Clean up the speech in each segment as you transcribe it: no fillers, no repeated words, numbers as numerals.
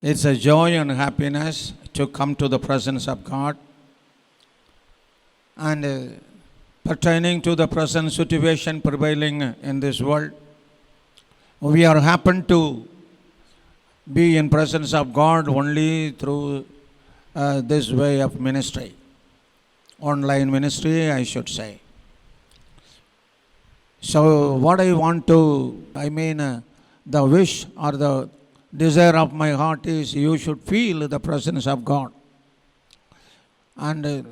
It's a joy and happiness to come to the presence of God. And pertaining to the present situation prevailing in this world, we are happen to be in presence of God only through this way of ministry, online ministry, I should say. So what I want to, the wish or the desire of my heart is you should feel the presence of God. And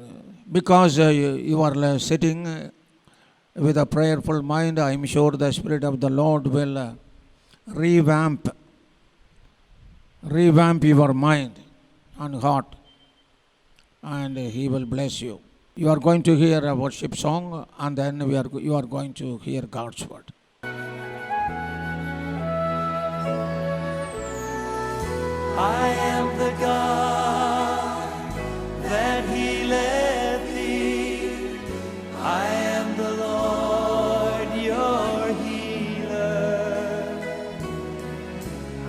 because you are sitting with a prayerful mind, I am sure the Spirit of the Lord will revamp your mind and heart, and He will bless you. You are going to hear a worship song, and then you are going to hear God's word. I am the God that healeth thee. I am the Lord your healer.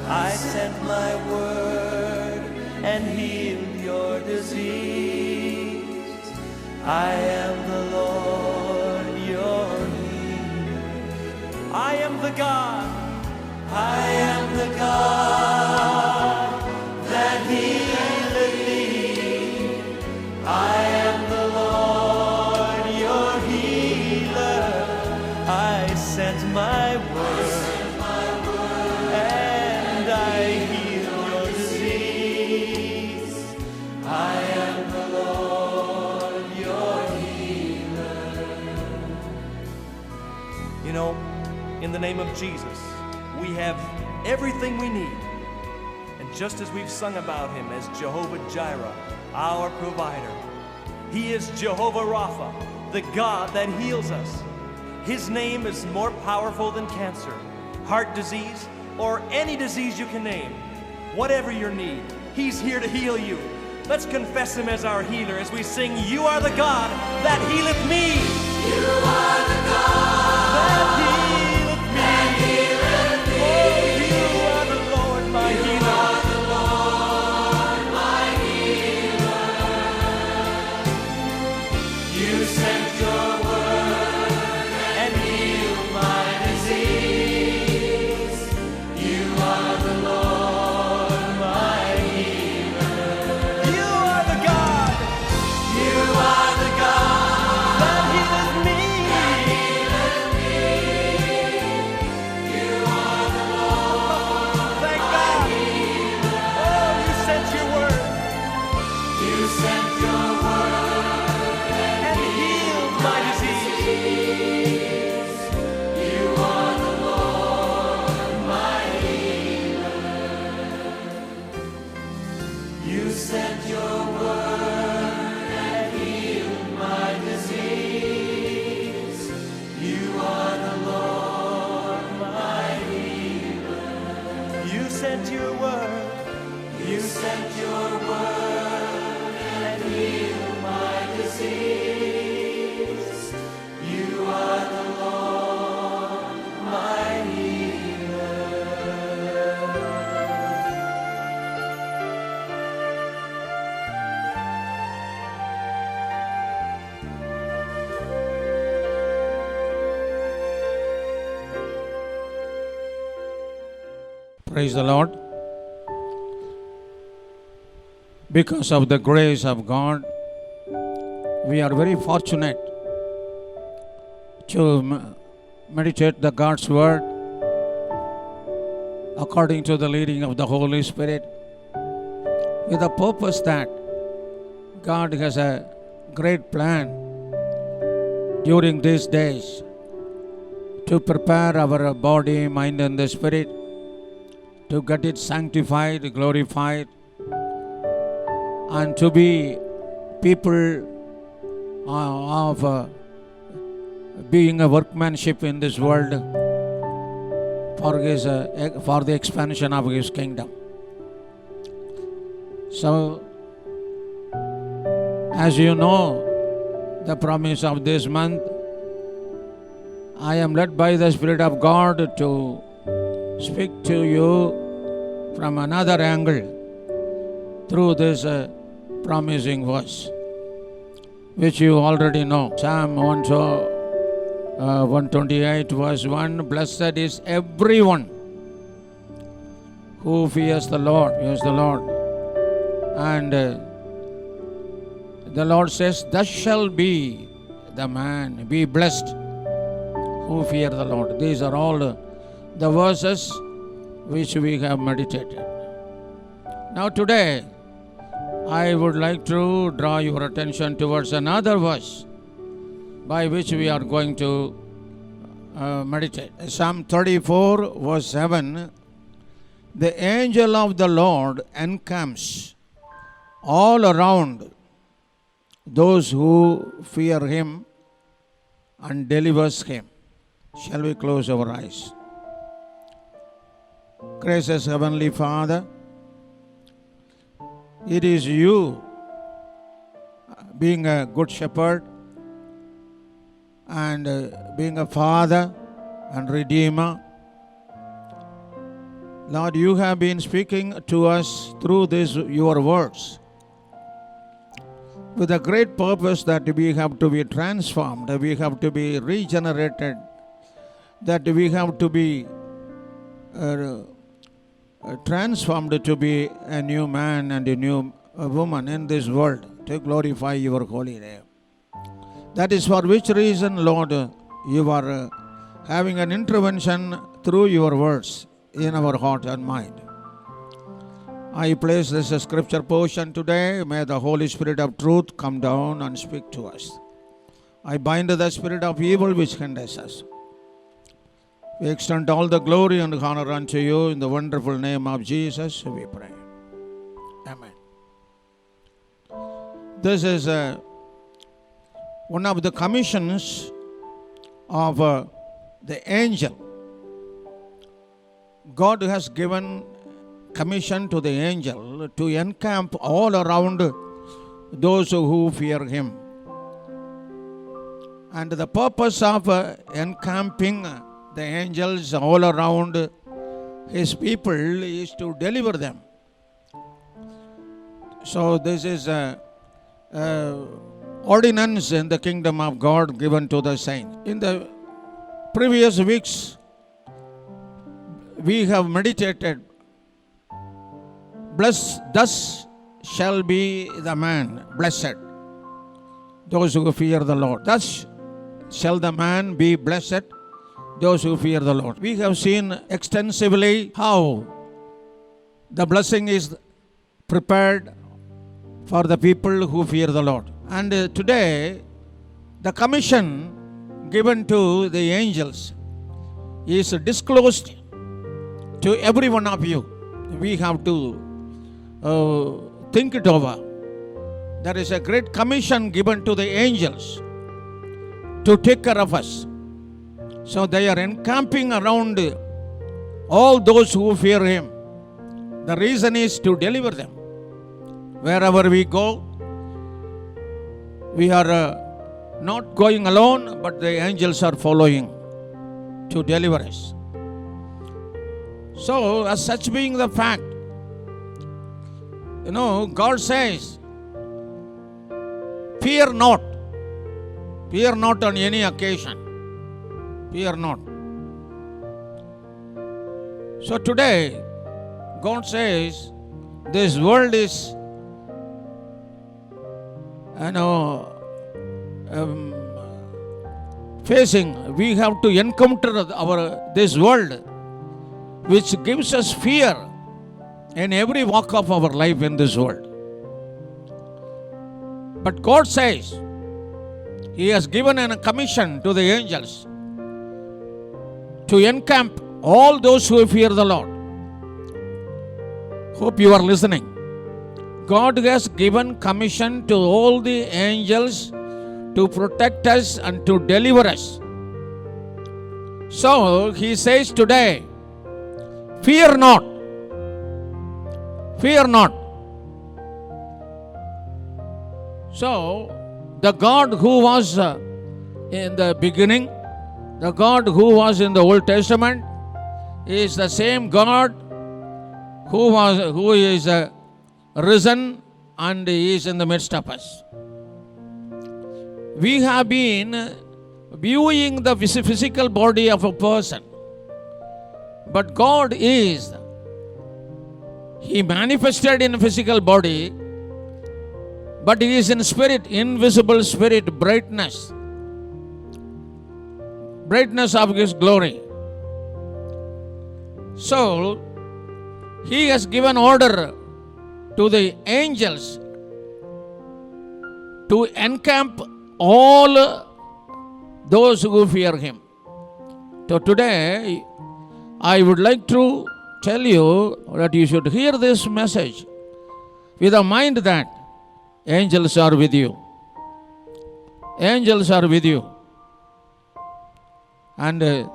I sent my word and healed your disease. I am the Lord your healer. I am the God. I am the God that healeth thee. I am the Lord your healer. I sent my word and I healed your disease. I am the Lord your healer. You know, in the name of Jesus, we have everything we need. And just as we've sung about him as Jehovah Jireh, our provider, he is Jehovah Rapha, the God that heals us. His name is more powerful than cancer, heart disease, or any disease you can name. Whatever your need, he's here to heal you. Let's confess him as our healer as we sing, "You are the God that healeth me." You are the God that healeth me. Oh, you are the Lord, my healer. You are the Lord, my healer. You sent your word and healed my disease. You are the Lord, my healer. You are the God. You are the God that healeth me. Thank God. Oh, you sent your word. You sent your word and healed my disease. You are the Lord, my healer. You sent your word and healed my disease. You are the Lord, my healer. You sent your word. You sent your word and healed my disease. You are the Lord, my healer. Praise the Lord. Because of the grace of God, we are very fortunate to meditate the God's word according to the leading of the Holy Spirit, with the purpose that God has a great plan during these days to prepare our body, mind, and the spirit to get it sanctified, glorified, and to be people of being a workmanship in this world for the expansion of His kingdom. So, as you know, the promise of this month, I am led by the Spirit of God to speak to you from another angle through this promising verse, which you already know. Psalm 128 verse 1, blessed is everyone who fears the Lord. And the Lord says, thus shall be the man, be blessed, who fear the Lord. These are all the verses which we have meditated. Now today, I would like to draw your attention towards another verse by which we are going to meditate. Psalm 34 verse 7, the angel of the Lord encamps all around those who fear him and delivers him. Shall we close our eyes? Gracious Heavenly Father, it is you, being a good shepherd and being a father and redeemer. Lord, you have been speaking to us through this, your words, with a great purpose that we have to be transformed, we have to be regenerated, that we have to be transformed to be a new man and a new woman in this world, to glorify your holy name. That is for which reason, Lord, you are having an intervention through your words in our heart and mind. I place this scripture portion today. May the Holy Spirit of truth come down and speak to us. I bind the spirit of evil which hinders us. We extend all the glory and honor unto you. In the wonderful name of Jesus, we pray. Amen. This is one of the commissions of the angel. God has given commission to the angel to encamp all around those who fear him. And the purpose of encamping the angels all around his people is to deliver them. So this is a ordinance in the kingdom of God given to the saints. In the previous weeks, we have meditated, thus shall be the man blessed, those who fear the Lord. Thus shall the man be blessed, those who fear the Lord. We have seen extensively how the blessing is prepared for the people who fear the Lord. And today, the commission given to the angels is disclosed to every one of you. We have to think it over. There is a great commission given to the angels to take care of us. So they are encamping around all those who fear him. The reason is to deliver them. Wherever we go, we are not going alone, but the angels are following to deliver us. So, as such being the fact, God says, fear not. Fear not on any occasion. Fear not. So today, God says, this world is, facing, we have to encounter this world, which gives us fear in every walk of our life in this world. But God says, He has given a commission to the angels to encamp all those who fear the Lord. Hope you are listening. God has given commission to all the angels to protect us and to deliver us. So He says today, fear not. Fear not. So, the God who was in the beginning, the God who was in the Old Testament, is the same God who is risen and He is in the midst of us. We have been viewing the physical body of a person, but God is, He manifested in a physical body, but He is in spirit, invisible spirit, brightness of His glory. So, He has given order to the angels to encamp all those who fear Him. So today, I would like to tell you that you should hear this message with a mind that angels are with you. Angels are with you. And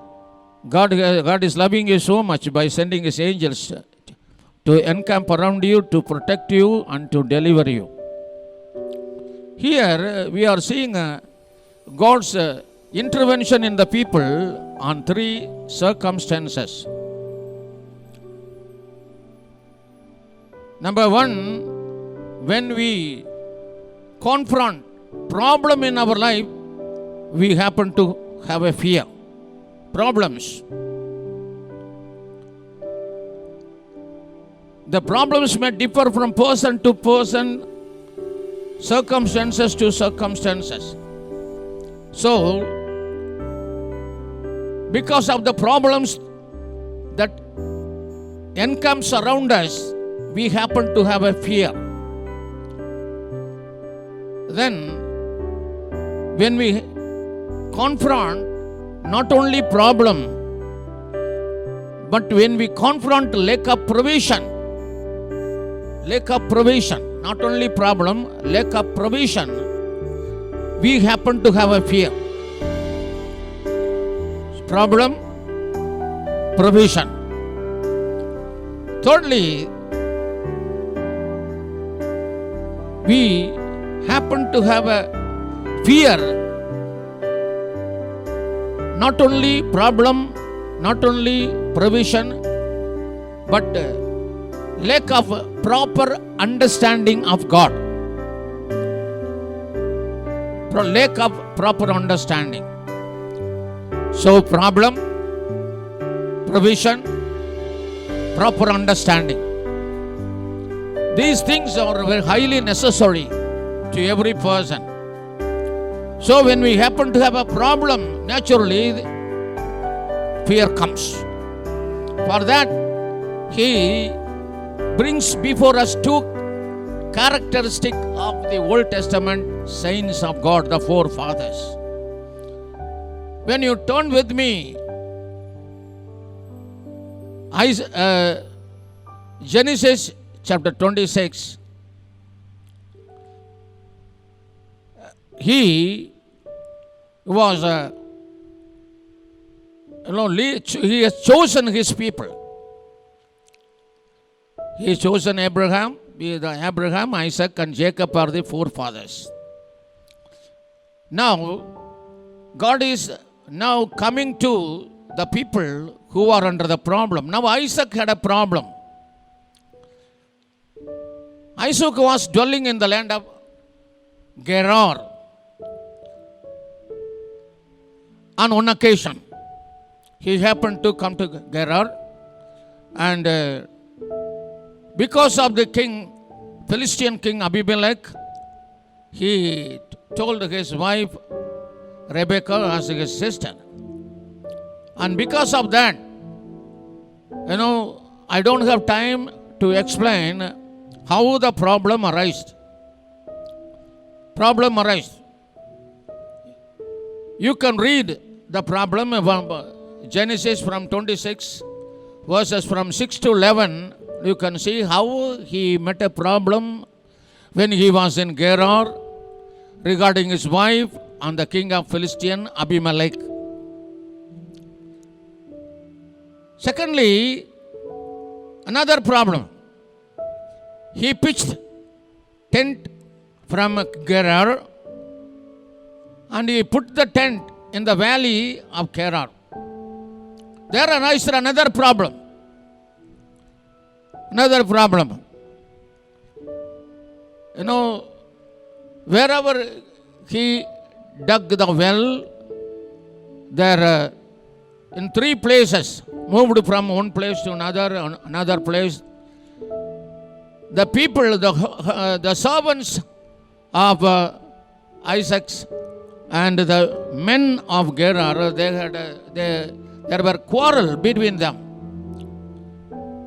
God is loving you so much by sending His angels to encamp around you, to protect you, and to deliver you. Here we are seeing God's intervention in the people on three circumstances. Number one, when we confront problem in our life, we happen to have a fear. Problems. The problems may differ from person to person, circumstances to circumstances. So, because of the problems that encamps around us, we happen to have a fear. Then, when we confront not only problem, but when we confront lack of provision, not only problem, lack of provision, we happen to have a fear. Problem, provision. Thirdly, we happen to have a fear, not only problem, not only provision, but lack of proper understanding of God. Lack of proper understanding. So problem, provision, proper understanding. These things are very highly necessary to every person. So when we happen to have a problem, naturally fear comes. For that, He brings before us two characteristics of the Old Testament saints of God, the forefathers. When you turn with me, Genesis chapter 26, he was, he has chosen his people. He has chosen Abraham. Abraham, Isaac, and Jacob are the forefathers. Now, God is now coming to the people who are under the problem. Now, Isaac had a problem. Isaac was dwelling in the land of Gerar. On one occasion, he happened to come to Gerar, and because of the king, Philistine king Abimelech, he told his wife Rebekah as his sister. And because of that, I don't have time to explain how the problem arose. You can read the problem of Genesis from 26 verses from 6 to 11. You can see how he met a problem when he was in Gerar regarding his wife and the king of Philistine, Abimelech. Secondly, another problem. He pitched tent from Gerar and he put the tent in the valley of Gerar. There arises another problem. wherever he dug the well, there in 3 places, moved from one place to another place. The people, the servants of Isaac's and the men of Gerar, there were quarrel between them.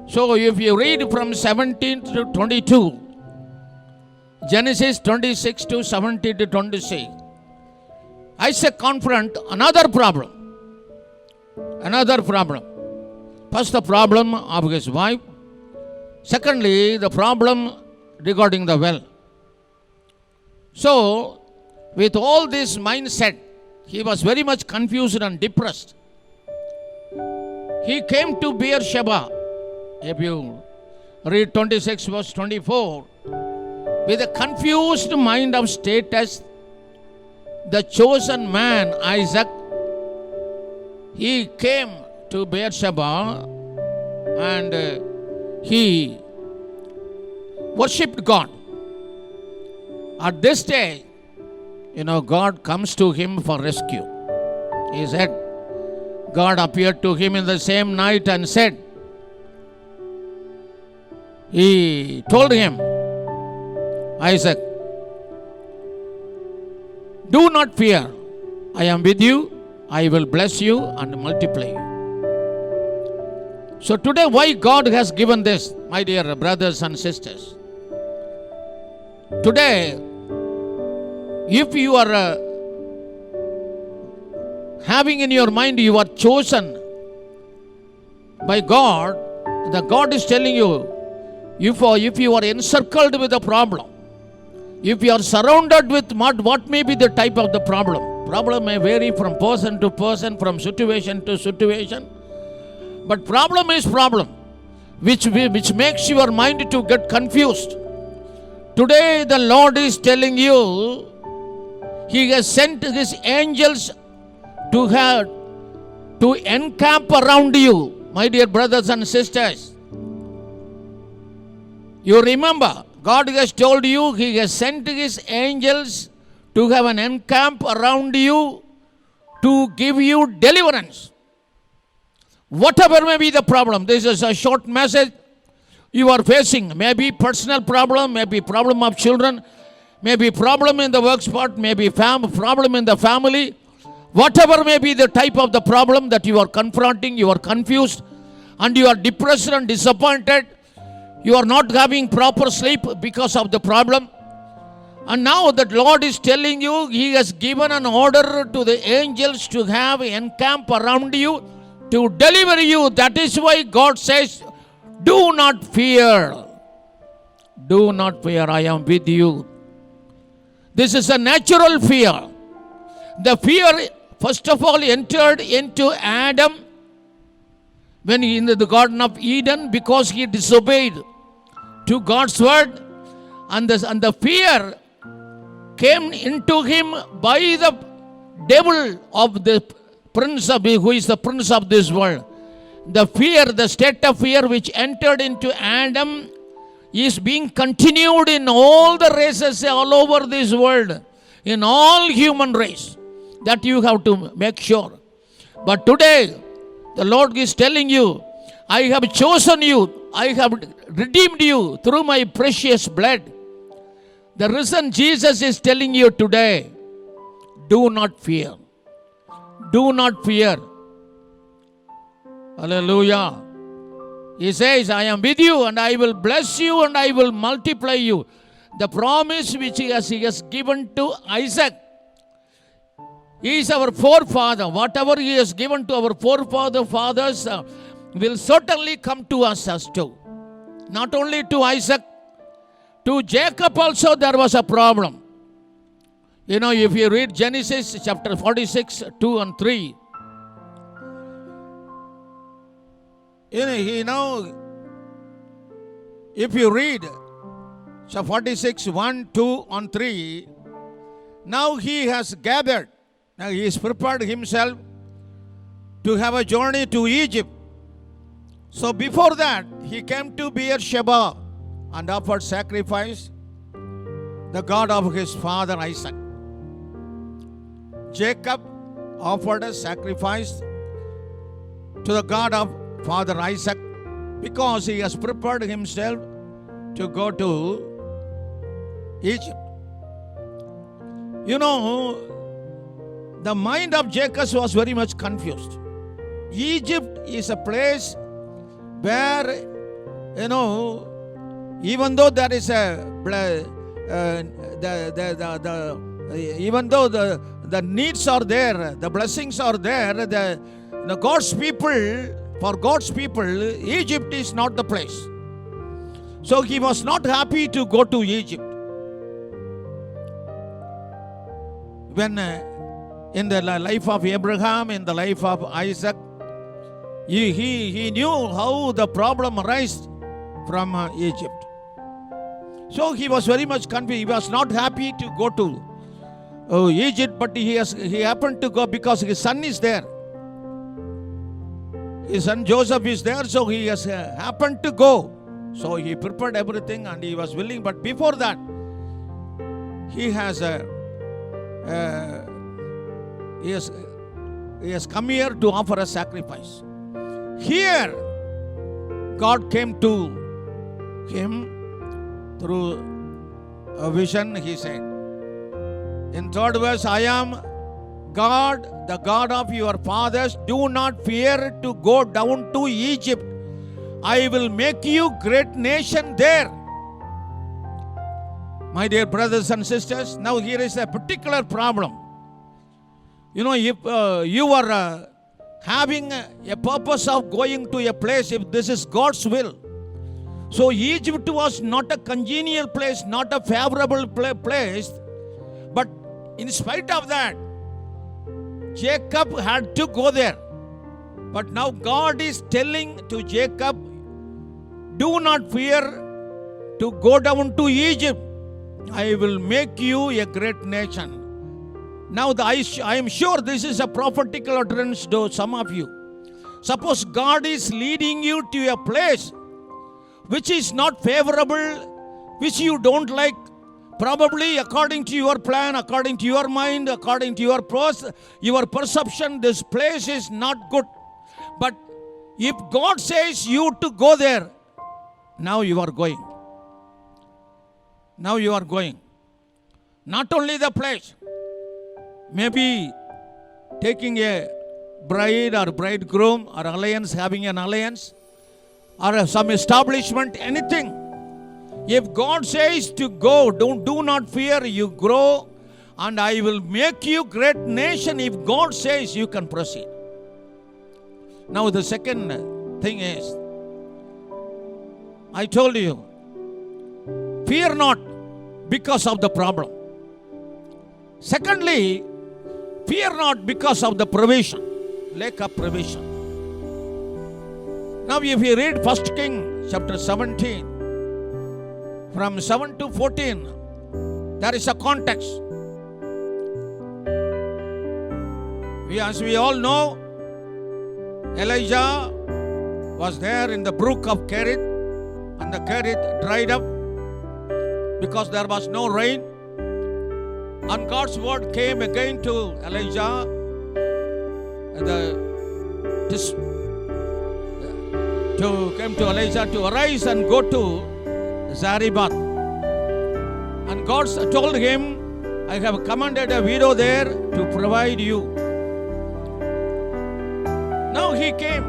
So if you read from 17 to 22, Genesis 26 to 17 to 26, Isaac confront another problem. First, the problem of his wife. Secondly, the problem regarding the well. So, with all this mindset, he was very much confused and depressed. He came to Beersheba. If you read 26 verse 24, with a confused mind of status, the chosen man, Isaac, he came to Beersheba and he worshipped God. At this day, God comes to him for rescue. He said, God appeared to him in the same night and said, he told him, Isaac, do not fear. I am with you. I will bless you and multiply you. So today, why God has given this, my dear brothers and sisters? Today, if you are having in your mind you are chosen by God, the God is telling you, if you are encircled with a problem, if you are surrounded with what may be the type of the problem may vary from person to person, from situation to situation. But problem is problem, which makes your mind to get confused. Today the Lord is telling you, He has sent His angels to encamp around you, my dear brothers and sisters. You remember, God has told you He has sent His angels to have an encamp around you to give you deliverance. Whatever may be the problem, this is a short message you are facing. Maybe personal problem, maybe problem of children, maybe problem in the work spot, maybe problem in the family. Whatever may be the type of the problem that you are confronting, you are confused and you are depressed and disappointed. You are not having proper sleep because of the problem. And now that Lord is telling you, He has given an order to the angels to have encamp around you to deliver you. That is why God says, do not fear. Do not fear, I am with you. This is a natural fear. The fear, first of all, entered into Adam when in the Garden of Eden, because he disobeyed to God's word, and the fear came into him by the devil of the prince of, who is the prince of this world. The fear, the state of fear which entered into Adam is being continued in all the races all over this world, in all human race. That you have to make sure. But today, the Lord is telling you, I have chosen you, I have redeemed you through my precious blood. The risen Jesus is telling you today, do not fear. Do not fear. Hallelujah. He says, I am with you and I will bless you and I will multiply you. The promise which He has given to Isaac. He is our forefather. Whatever He has given to our fathers will certainly come to us as too. Not only to Isaac, to Jacob also there was a problem. If you read Genesis chapter 46, 2 and 3, if you read 46, 1, 2 and 3, now he has gathered. Now he has prepared himself to have a journey to Egypt. So before that, he came to Beersheba and offered sacrifice. the God of his father Isaac. Jacob offered a sacrifice to the God of father Isaac because he has prepared himself to go to Egypt. You know, the mind of Jacob was very much confused. Egypt is a place where, even though there is even though the needs are there, the blessings are there, the God's people, for God's people, Egypt is not the place. So he was not happy to go to Egypt. When in the life of Abraham, in the life of Isaac, he knew how the problem arose from Egypt. So he was very much confused. He was not happy to go to Egypt, but he happened to go because his son is there. His son Joseph is there, so he has happened to go. So he prepared everything and he was willing. But before that, he has come here to offer a sacrifice. Here, God came to him through a vision. He said, in third verse, I am God, the God of your fathers. Do not fear to go down to Egypt. I will make you great nation there. My dear brothers and sisters, now here is a particular problem. If you are having a purpose of going to a place, if this is God's will. So Egypt was not a congenial place, not a favorable place. But in spite of that, Jacob had to go there. But now God is telling to Jacob, do not fear to go down to Egypt. I will make you a great nation. Now I am sure this is a prophetical utterance to some of you. Suppose God is leading you to a place which is not favorable, which you don't like, probably according to your plan, according to your mind, according to your perception, this place is not good. But if God says you to go there, now you are going. Now you are going. Not only the place, maybe taking a bride or bridegroom or alliance, having an alliance or some establishment, anything. If God says to go, do not fear, you grow and I will make you great nation. If God says, you can proceed. Now the second thing is, I told you, fear not because of the problem. Secondly, fear not because of the provision, lack of provision. Now if you read 1 Kings chapter 17, from 7 to 14, there is a context. As we all know, Elijah was there in the brook of Kerith, and the Kerith dried up because there was no rain. And God's word came again to Elijah, came to Elijah to arise and go to Zarephath. And God told him, I have commanded a widow there to provide you. Now he came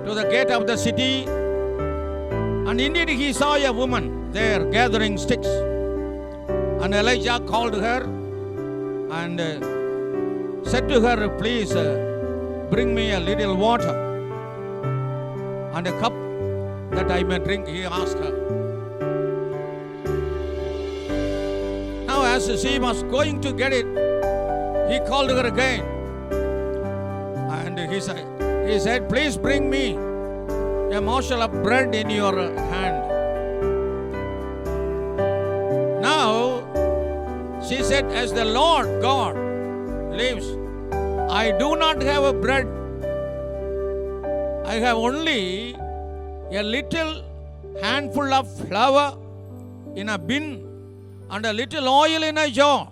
to the gate of the city, and indeed he saw a woman there gathering sticks. And Elijah called her and said to her, please bring me a little water and a cup that I may drink, he asked her. Now as she was going to get it, he called her again. And he said, please bring me a morsel of bread in your hand. Now, she said, as the Lord God lives, I do not have a bread. I have only a little handful of flour in a bin and a little oil in a jar.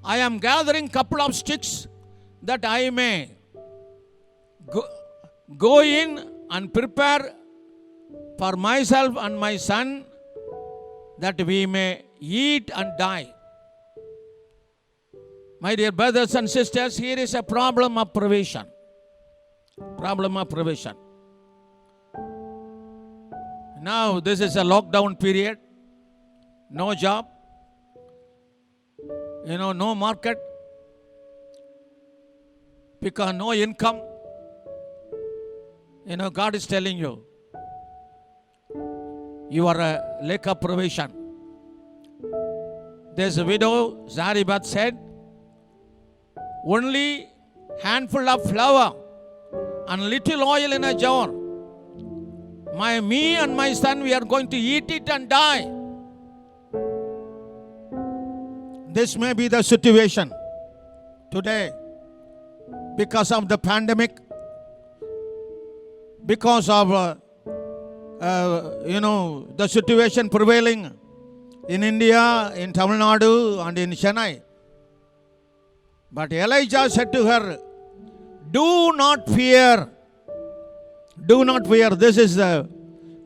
I am gathering couple of sticks that I may go in and prepare for myself and my son, that we may eat and die. My dear brothers and sisters, here is a problem of provision. Problem of provision. Now this is a lockdown period. No job. No market. Because no income. God is telling you, you are a lack of provision. There's a widow, Zarephath said, only handful of flour and little oil in a jar. Me and my son, we are going to eat it and die. This may be the situation today because of the pandemic, because of the situation prevailing in India, in Tamil Nadu and in Chennai. But Elijah said to her, do not fear. Do not fear. This is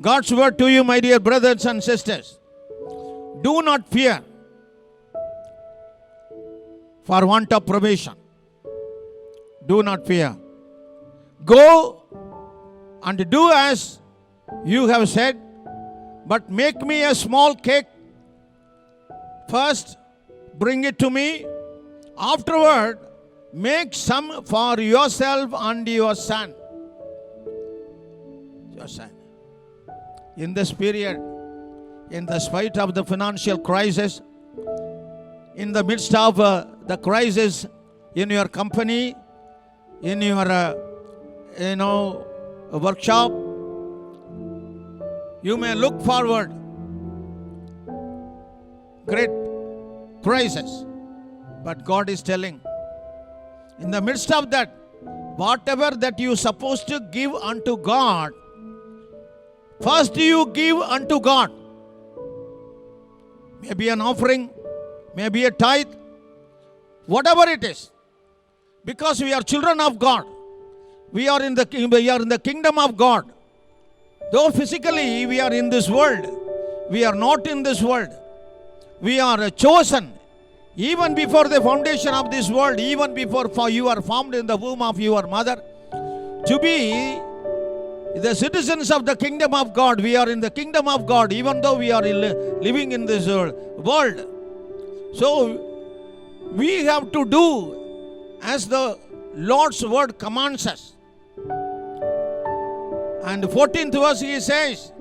God's word to you, my dear brothers and sisters. Do not fear for want of provision. Do not fear. Go and do as you have said, but make me a small cake. First, bring it to me. Afterward, make some for yourself and your son. Your son. In this period, in the spite of the financial crisis, in the midst of the crisis in your company, in your workshop, you may look forward great crisis. But God is telling, in the midst of that, whatever that you are supposed to give unto God, first you give unto God. Maybe an offering, maybe a tithe, whatever it is. Because we are children of God. We are in the kingdom of God. Though physically we are in this world, we are not in this world. We are chosen. Even before the foundation of this world, even before you are formed in the womb of your mother, to be the citizens of the kingdom of God. We are in the kingdom of God, even though we are living in this world. So, we have to do as the Lord's word commands us. And 14th verse he says,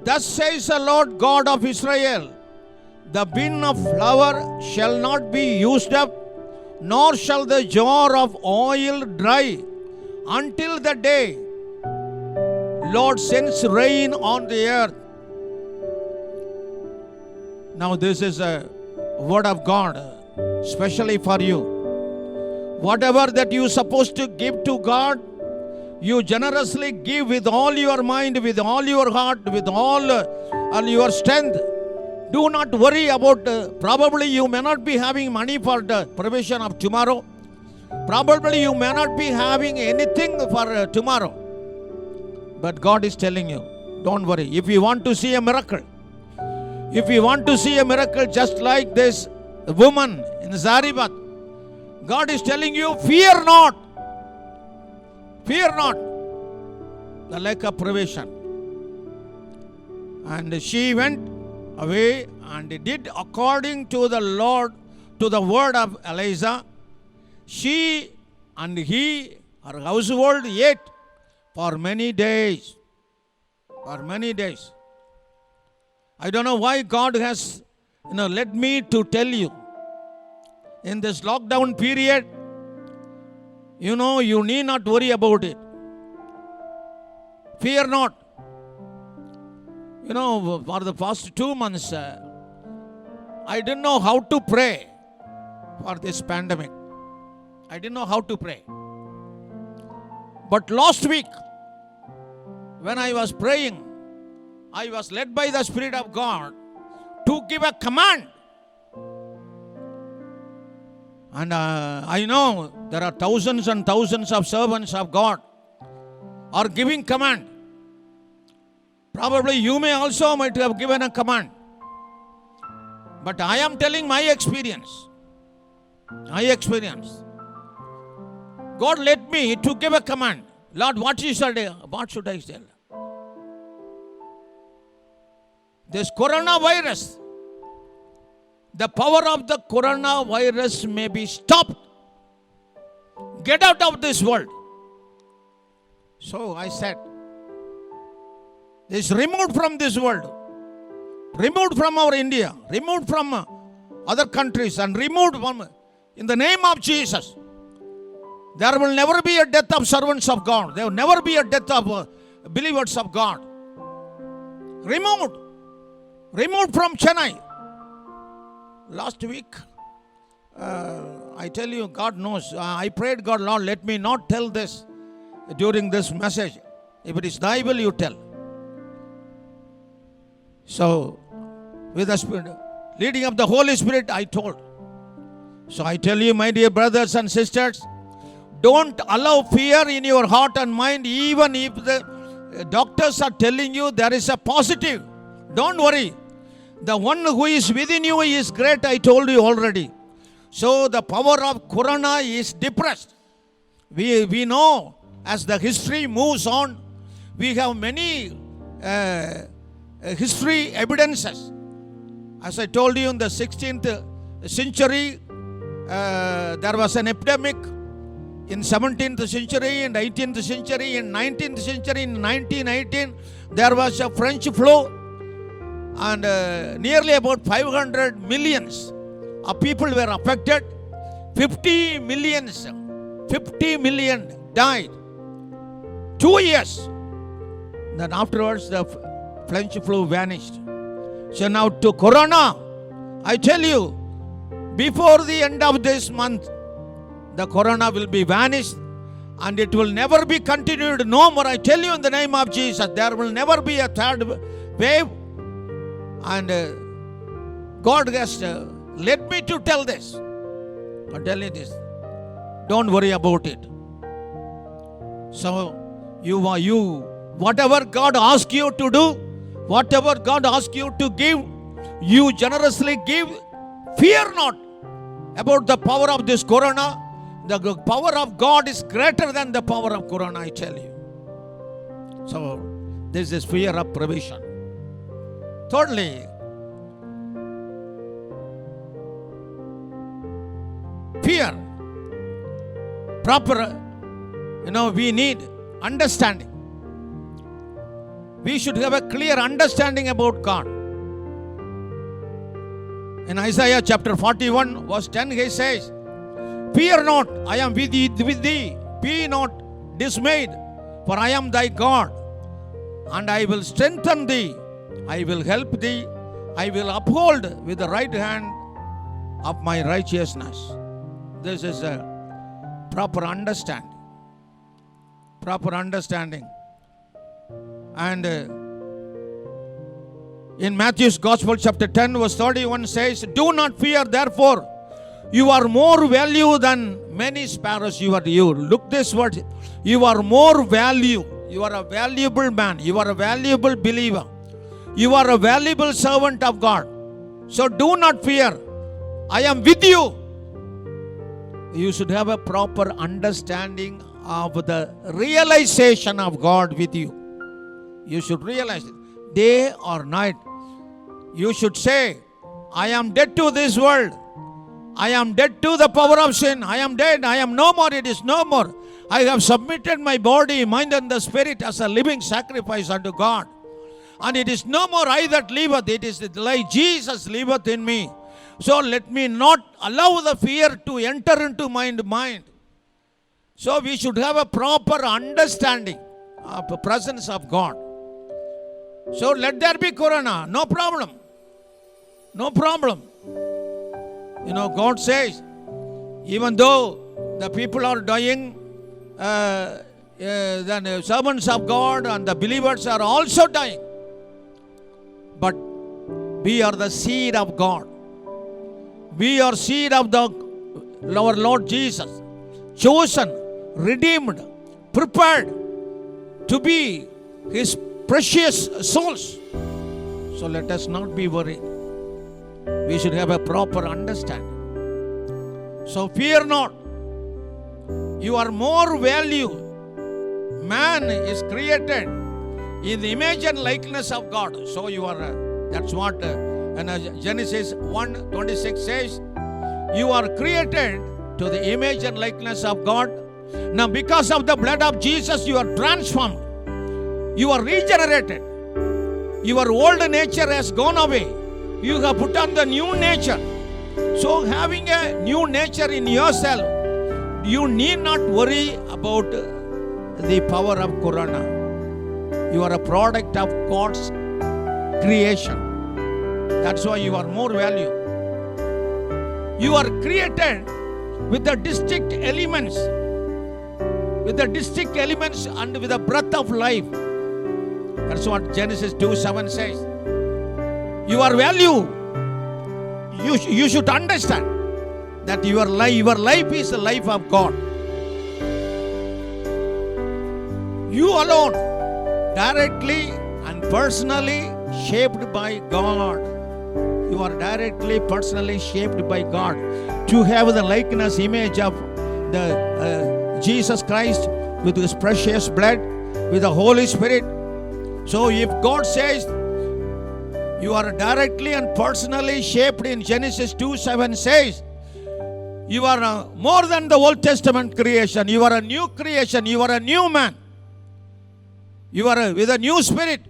thus says the Lord God of Israel, the bin of flour shall not be used up, nor shall the jar of oil dry, until the day Lord sends rain on the earth. Now this is a word of God, especially for you. Whatever that you are supposed to give to God, you generously give with all your mind, with all your heart, with all your strength. Do not worry about, probably you may not be having money for the provision of tomorrow. Probably you may not be having anything for tomorrow. But God is telling you, don't worry. If you want to see a miracle, just like this woman in Zarephath, God is telling you, fear not. Fear not the lack of provision. And she went away and did according to the Lord, to the word of Elijah. She and he, her household, ate for many days. For many days. I don't know why God has led me to tell you. In this lockdown period, you need not worry about it. Fear not. For the past 2 months, I didn't know how to pray for this pandemic. I didn't know how to pray. But last week, when I was praying, I was led by the Spirit of God to give a command. And I know there are thousands and thousands of servants of God are giving command. Probably you may also might have given a command. But I am telling my experience. My experience. God led me to give a command. Lord, what should I tell? This coronavirus, the power of the coronavirus may be stopped. Get out of this world. So I said, it's removed from this world, removed from our India, removed from other countries, and removed from, in the name of Jesus. There will never be a death of servants of God. There will never be a death of believers of God. Removed. Removed from Chennai. Last week, I tell you, God knows. I prayed, God, Lord, let me not tell this during this message. If it is thy will, you tell. So, with the Spirit, leading of the Holy Spirit, I told. So I tell you, my dear brothers and sisters, don't allow fear in your heart and mind, even if the doctors are telling you there is a positive. Don't worry. The one who is within you is great, I told you already. So the power of corona is depressed. We know as the history moves on, we have many history evidences. As I told you, in the 16th century, there was an epidemic. In 17th century, in 18th century, in 19th century, in 1918, there was a French flu. And nearly about 500 millions of people were affected. 50 million died. 2 years. Then afterwards, the French flu vanished. So now to corona, I tell you, before the end of this month, the corona will be vanished and it will never be continued no more. I tell you in the name of Jesus, there will never be a third wave. And God has led me to tell this. I'm telling you this. Don't worry about it. So, whatever God asks you to do, whatever God asks you to give, you generously give. Fear not about the power of this corona. The power of God is greater than the power of corona, I tell you. So, this is fear of provision. Thirdly, fear. Proper, we need understanding. We should have a clear understanding about God. In Isaiah chapter 41, verse 10, he says, fear not, I am with thee. Be not dismayed, for I am thy God, and I will strengthen thee. I will help thee. I will uphold with the right hand of my righteousness. This is a proper understanding. Proper understanding. And in Matthew's Gospel, chapter 10, verse 31 says, do not fear, therefore, you are more value than many sparrows. You look this word. You are more value. You are a valuable man. You are a valuable believer. You are a valuable servant of God. So do not fear. I am with you. You should have a proper understanding of the realization of God with you. You should realize it. Day or night. You should say, I am dead to this world. I am dead to the power of sin. I am dead. I am no more. It is no more. I have submitted my body, mind and the spirit as a living sacrifice unto God. And it is no more I that liveth, it is like Jesus liveth in me. So let me not allow the fear to enter into my mind. So we should have a proper understanding of the presence of God. So let there be corona, no problem. No problem. God says, even though the people are dying, the servants of God and the believers are also dying. but we are the seed of God. We are seed of our Lord Jesus, chosen, redeemed, prepared to be His precious souls. So let us not be worried. We should have a proper understanding. So fear not. You are more value. Man is created in the image and likeness of God. So you are, that's what Genesis 1:26 says. You are created to the image and likeness of God. Now because of the blood of Jesus, you are transformed. You are regenerated. Your old nature has gone away. You have put on the new nature. So having a new nature in yourself, you need not worry about the power of Corona. You are a product of God's creation. That's why you are more value. You are created with the distinct elements, and with the breath of life. That's what Genesis 2:7 says. You are value. You should understand that your life is the life of God. You alone, directly and personally shaped by God. You are directly, personally shaped by God to have the likeness, image of the Jesus Christ with His precious blood, with the Holy Spirit. So if God says you are directly and personally shaped in Genesis 2:7 says, you are more than the Old Testament creation. You are a new creation. You are a new man. You are with a new spirit.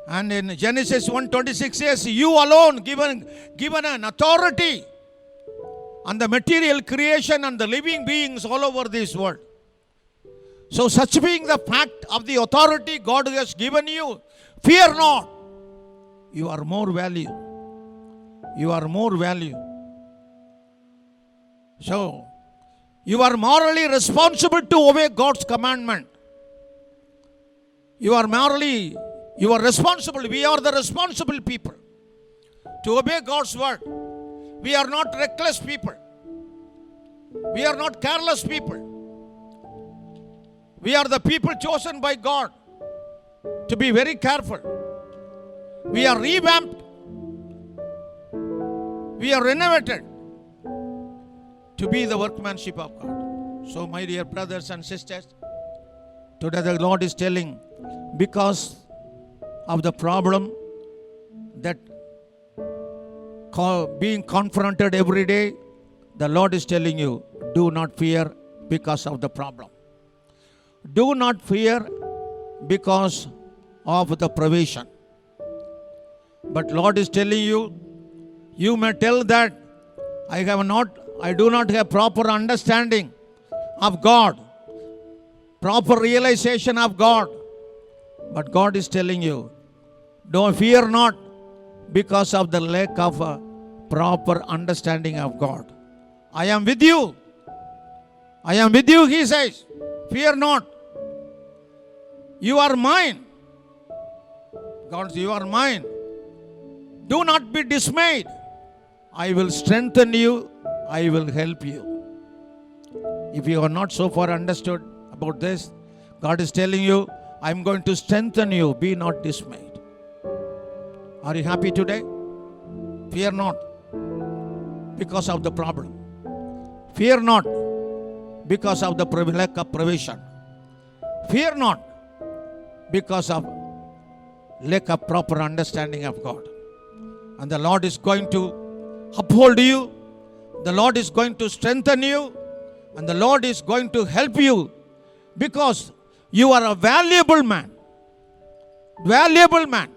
And in Genesis 1:26 says, you alone given an authority on the material creation and the living beings all over this world. So such being the fact of the authority God has given you, fear not. You are more value. You are more value. So you are morally responsible to obey God's commandment. You are responsible. We are the responsible people to obey God's word. We are not reckless people. We are not careless people. We are the people chosen by God to be very careful. We are revamped. We are renovated to be the workmanship of God. So my dear brothers and sisters, today the Lord is telling, because of the problem that being confronted every day, the Lord is telling you, do not fear because of the problem. Do not fear because of the provision. But Lord is telling you, you may tell that I do not have proper understanding of God, proper realization of God. But God is telling you, don't fear not because of the lack of a proper understanding of God. I am with you. I am with you, He says. Fear not. You are mine. God says, you are mine. Do not be dismayed. I will strengthen you. I will help you. If you are not so far understood about this, God is telling you, I am going to strengthen you. Be not dismayed. Are you happy today? Fear not because of the problem. Fear not because of the lack of provision. Fear not because of lack of proper understanding of God. And the Lord is going to uphold you. The Lord is going to strengthen you. And the Lord is going to help you because you are a valuable man. Valuable man.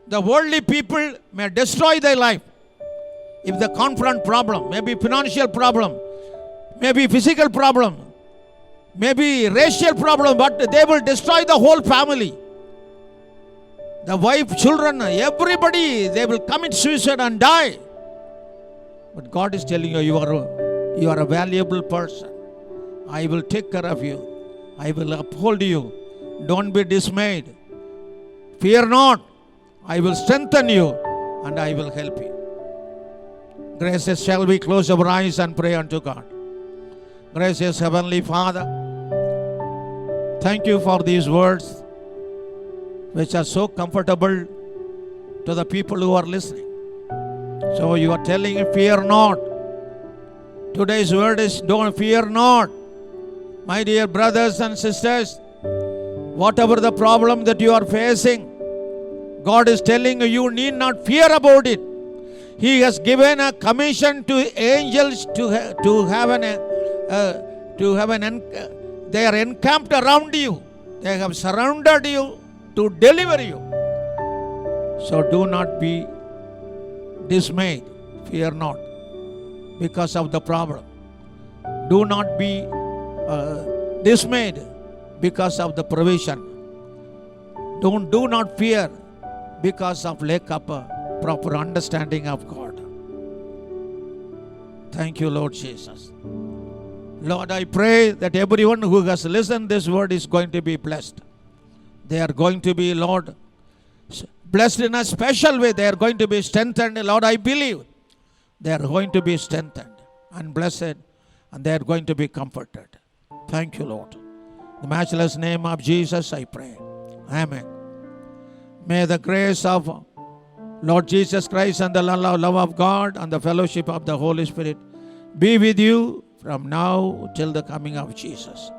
The worldly people may destroy their life if they confront problem, maybe financial problem, maybe physical problem, maybe racial problem, but they will destroy the whole family. The wife, children, everybody, they will commit suicide and die. But God is telling you, you are a valuable person. I will take care of you. I will uphold you. Don't be dismayed. Fear not, I will strengthen you and I will help you. Gracious, shall we close our eyes and pray unto God? Gracious Heavenly Father, thank you for these words which are so comfortable to the people who are listening. So you are telling, fear not. Today's word is, don't fear not. My dear brothers and sisters, whatever the problem that you are facing, God is telling you need not fear about it. He has given a commission to angels they are encamped around you. They have surrounded you to deliver you. So do not be dismayed. Fear not because of the problem. Do not be dismayed because of the provision. Do not fear because of lack of proper understanding of God. Thank you, Lord Jesus. Lord, I pray that everyone who has listened this word is going to be blessed. They are going to be, Lord, blessed in a special way. They are going to be strengthened. Lord, I believe they are going to be strengthened and blessed, and they are going to be comforted. Thank you, Lord. In the matchless name of Jesus, I pray. Amen. May the grace of Lord Jesus Christ and the love of God and the fellowship of the Holy Spirit be with you from now till the coming of Jesus.